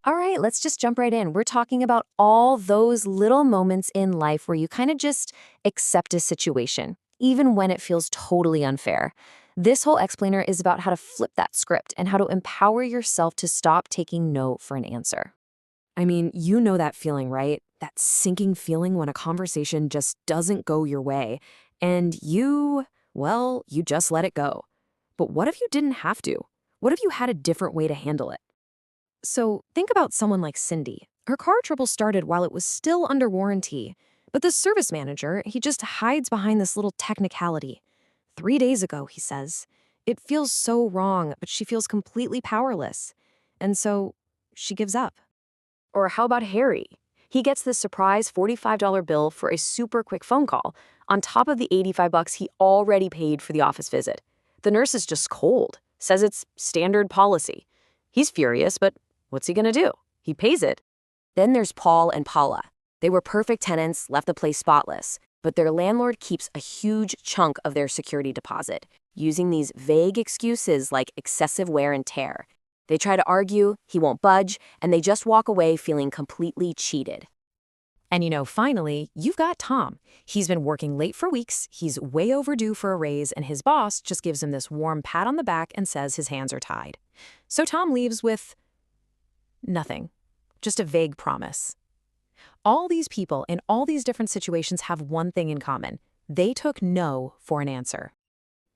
All right, let's just jump right in. We're talking about all those little moments in life where you kind of just accept a situation, even when it feels totally unfair. This whole explainer is about how to flip that script and how to empower yourself to stop taking no for an answer. I mean, you know that feeling, right? That sinking feeling when a conversation just doesn't go your way. And you just let it go. But what if you didn't have to? What if you had a different way to handle it? So think about someone like Cindy. Her car trouble started while it was still under warranty. But the service manager, he just hides behind this little technicality. 3 days ago, he says, it feels so wrong, but she feels completely powerless. And so she gives up. Or how about Harry? He gets this surprise $45 bill for a super quick phone call, on top of the $85 he already paid for the office visit. The nurse is just cold, says it's standard policy. He's furious, but what's he gonna do? He pays it. Then there's Paul and Paula. They were perfect tenants, left the place spotless, but their landlord keeps a huge chunk of their security deposit, using these vague excuses like excessive wear and tear. They try to argue, he won't budge, and they just walk away feeling completely cheated. And finally, you've got Tom. He's been working late for weeks, he's way overdue for a raise, and his boss just gives him this warm pat on the back and says his hands are tied. So Tom leaves with nothing, just a vague promise. All these people in all these different situations have one thing in common. They took no for an answer.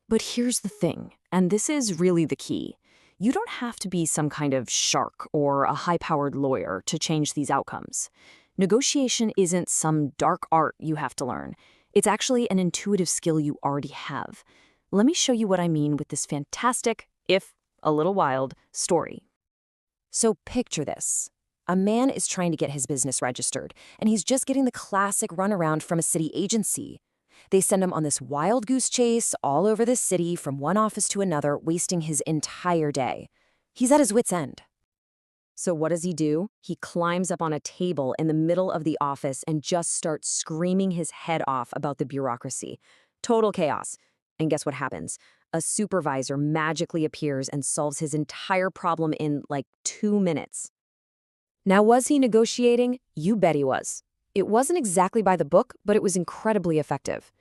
But here's the thing, and this is really the key. You don't have to be some kind of shark or a high-powered lawyer to change these outcomes. Negotiation isn't some dark art you have to learn. It's actually an intuitive skill you already have. Let me show you what I mean with this fantastic, if a little wild, story. So picture this. A man is trying to get his business registered, and he's just getting the classic runaround from a city agency. They send him on this wild goose chase all over the city from one office to another, wasting his entire day. He's at his wit's end. So what does he do? He climbs up on a table in the middle of the office and just starts screaming his head off about the bureaucracy. Total chaos. And guess what happens? A supervisor magically appears and solves his entire problem in like 2 minutes. Now, was he negotiating? You bet he was. It wasn't exactly by the book, but it was incredibly effective.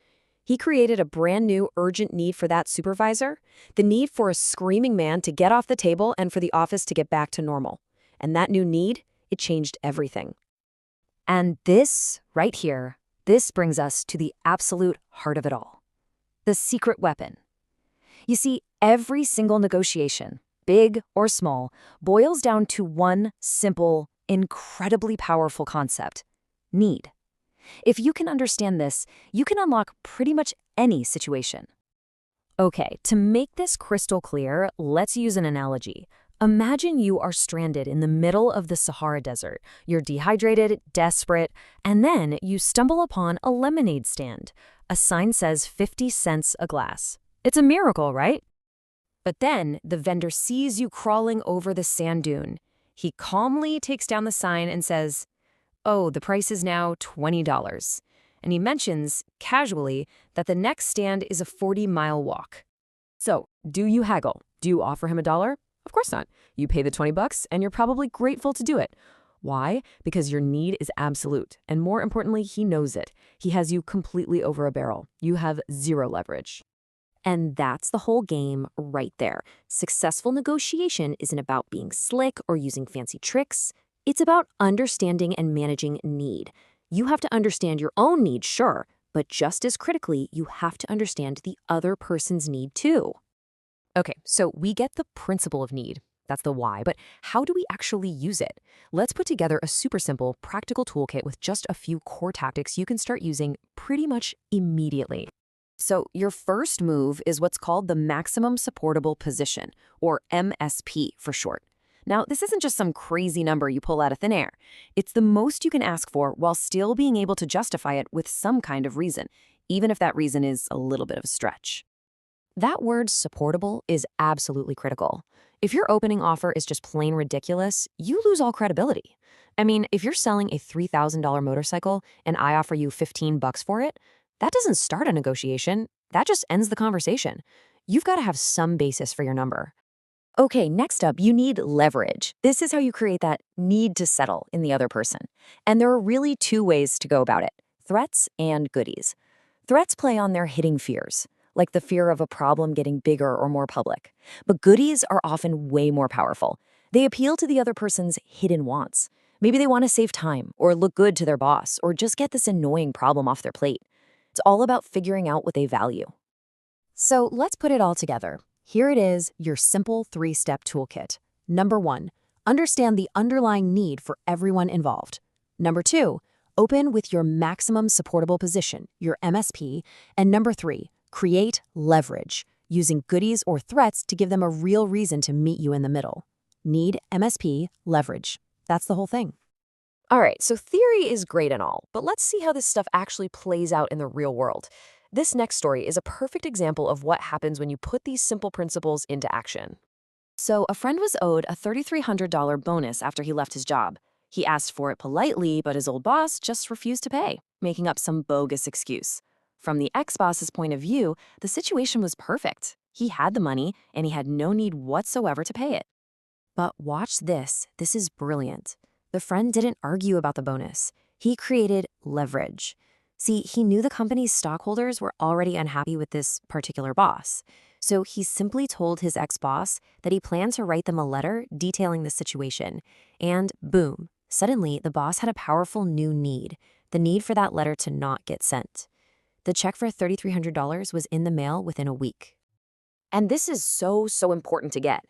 He created a brand new urgent need for that supervisor, the need for a screaming man to get off the table and for the office to get back to normal. And that new need, it changed everything. And this, right here, this brings us to the absolute heart of it all. The secret weapon. You see, every single negotiation, big or small, boils down to one simple, incredibly powerful concept: need. If you can understand this, you can unlock pretty much any situation. Okay, to make this crystal clear, let's use an analogy. Imagine you are stranded in the middle of the Sahara Desert. You're dehydrated, desperate, and then you stumble upon a lemonade stand. A sign says 50 cents a glass. It's a miracle, right? But then the vendor sees you crawling over the sand dune. He calmly takes down the sign and says, "Oh, the price is now $20. And he mentions, casually, that the next stand is a 40-mile walk. So, do you haggle? Do you offer him $1? Of course not. You pay the $20 and you're probably grateful to do it. Why? Because your need is absolute. And more importantly, he knows it. He has you completely over a barrel. You have zero leverage. And that's the whole game right there. Successful negotiation isn't about being slick or using fancy tricks. It's about understanding and managing need. You have to understand your own need, sure, but just as critically, you have to understand the other person's need too. Okay, so we get the principle of need. That's the why, but how do we actually use it? Let's put together a super simple, practical toolkit with just a few core tactics you can start using pretty much immediately. So your first move is what's called the Maximum Supportable Position, or M.S.P for short. Now, this isn't just some crazy number you pull out of thin air. It's the most you can ask for while still being able to justify it with some kind of reason, even if that reason is a little bit of a stretch. That word supportable is absolutely critical. If your opening offer is just plain ridiculous, you lose all credibility. I mean, if you're selling a $3,000 motorcycle and I offer you $15 for it, that doesn't start a negotiation. That just ends the conversation. You've got to have some basis for your number. Okay, next up, you need leverage. This is how you create that need to settle in the other person. And there are really two ways to go about it: threats and goodies. Threats play on their hidden fears, like the fear of a problem getting bigger or more public. But goodies are often way more powerful. They appeal to the other person's hidden wants. Maybe they want to save time, or look good to their boss, or just get this annoying problem off their plate. It's all about figuring out what they value. So let's put it all together. Here it is, your simple 3-step toolkit. Number 1, understand the underlying need for everyone involved. Number 2, open with your maximum supportable position, your M.S.P. And number 3, create leverage, using goodies or threats to give them a real reason to meet you in the middle. Need, M.S.P, leverage. That's the whole thing. All right, so theory is great and all, but let's see how this stuff actually plays out in the real world. This next story is a perfect example of what happens when you put these simple principles into action. So, a friend was owed a $3,300 bonus after he left his job. He asked for it politely, but his old boss just refused to pay, making up some bogus excuse. From the ex-boss's point of view, the situation was perfect. He had the money, and he had no need whatsoever to pay it. But watch this. This is brilliant. The friend didn't argue about the bonus. He created leverage. See, he knew the company's stockholders were already unhappy with this particular boss. So he simply told his ex-boss that he planned to write them a letter detailing the situation. And boom, suddenly the boss had a powerful new need, the need for that letter to not get sent. The check for $3,300 was in the mail within a week. And this is so important to get.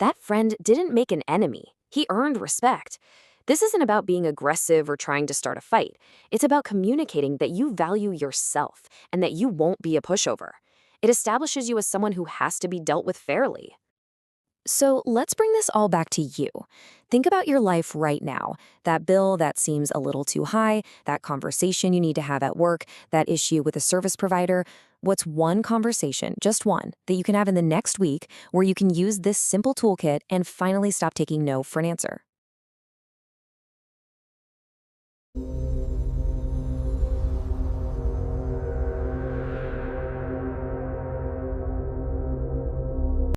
That friend didn't make an enemy. He earned respect. This isn't about being aggressive or trying to start a fight. It's about communicating that you value yourself and that you won't be a pushover. It establishes you as someone who has to be dealt with fairly. So let's bring this all back to you. Think about your life right now. That bill that seems a little too high, that conversation you need to have at work, that issue with a service provider. What's one conversation, just one, that you can have in the next week where you can use this simple toolkit and finally stop taking no for an answer?